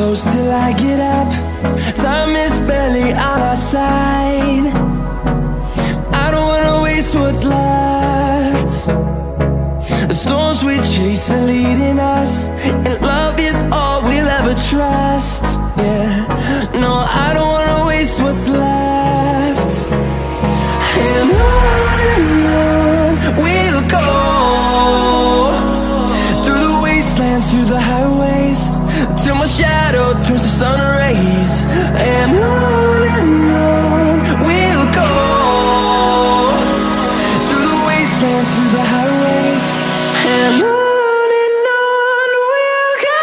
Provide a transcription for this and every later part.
close till I get up. Time is barely on our side. I don't wanna waste what's left. The storms we chase are leading us, and love is all we'll ever trust. Yeah, no, I don't wanna waste what's left. And on we'll go, through the wastelands, through the highways, till my shadow turns to sun rays. And on we'll go, through the wastelands, through the highways, and on we'll go.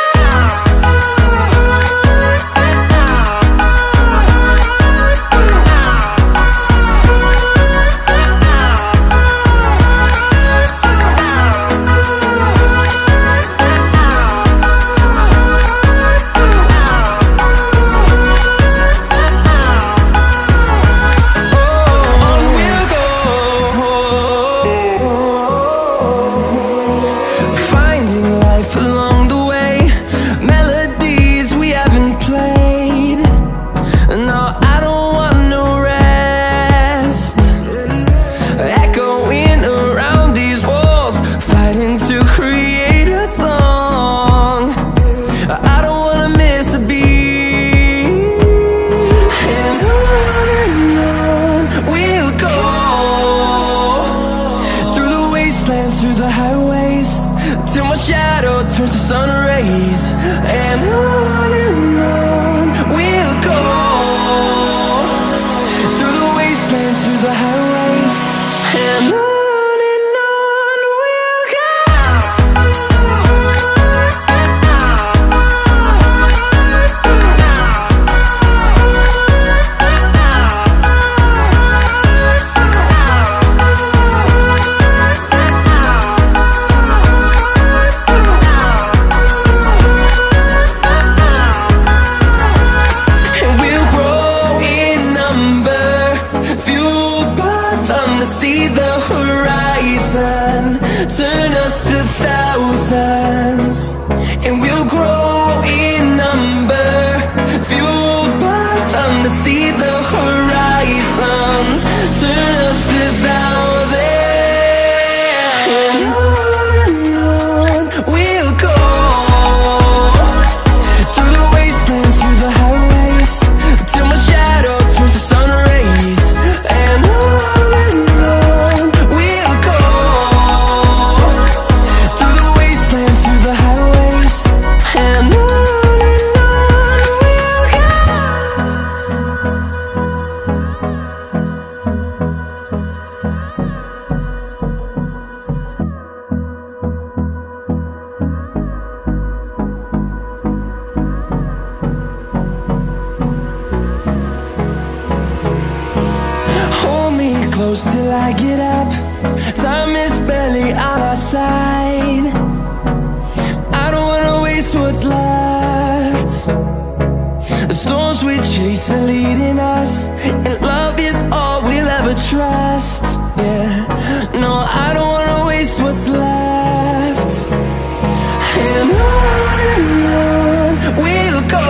Through the highways, till my shadow turns to sun rays. And on we'll go, through the wastelands, through the highways, and on we'll go. See the horizon turn us to thousands, and we'll grow in number, fueled by them. To see the horizon turn us to thousands, and on we'll go, through the wastelands, through the highways, till my shadow turns to sun rays. And close till I get up. Time is barely on our side. I don't wanna waste what's left. The storms we chase are leading us, and love is all we'll ever trust. Yeah, no, I don't wanna waste what's left. And on we'll go,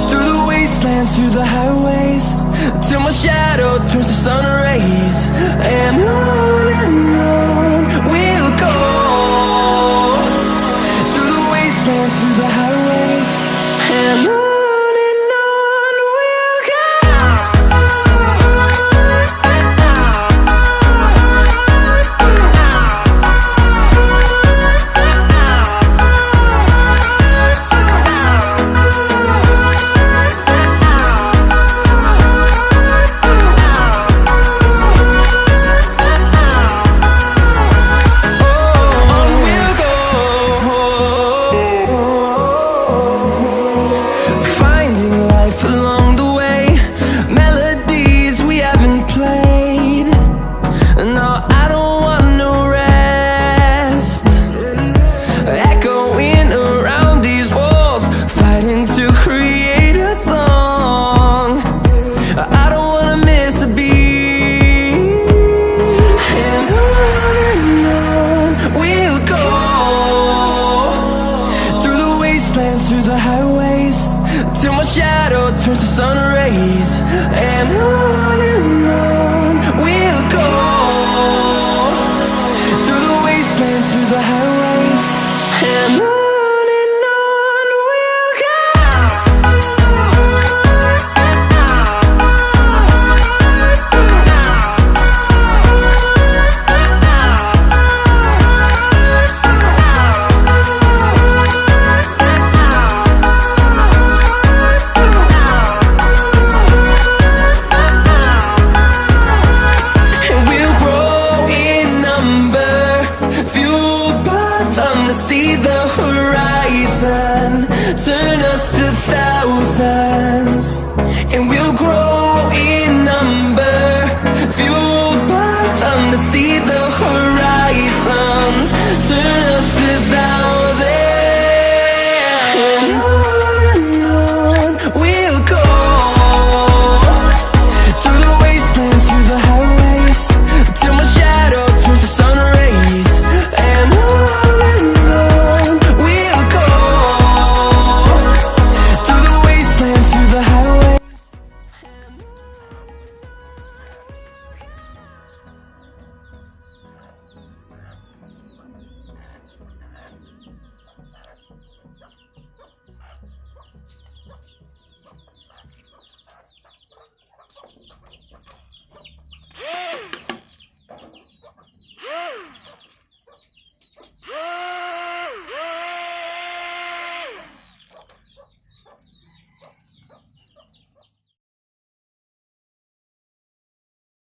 through the wastelands, through the highways, till my shadow turns to sun rays. And on we'll go, through the wastelands, through the highways, and on we'll go. to create a song. I don't wanna miss a beat.